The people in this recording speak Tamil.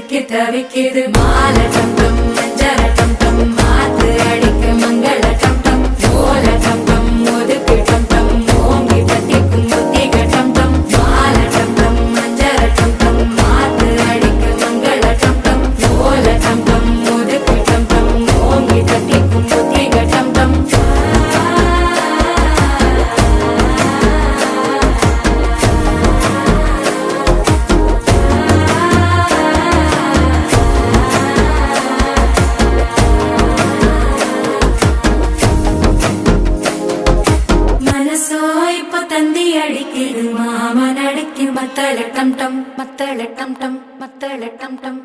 சிக்கி தவிக்கிது மால டம் டம் மஞ்சர டம் டம் மாத்து அடிக்க மங்கள டம் டம் ஓல டம் டம் ஒதுக்கு டம் டம் ஓங்கி பத்திக்கும் புத்திக டம் டம் மால டம் டம் மஞ்சர டம் டம் மாத்து அடிக்க மங்கள டம் டம் ஓல டம் டம் ஒதுக்கு டம் டம் ஓங்கி பத்திக்கும் புத்திக டம் டம் தந்தி அடிக்குது மாமன் அடிக்கு மத்தள டம் டம் மத்தள டம் டம் மத்தள டம் டம்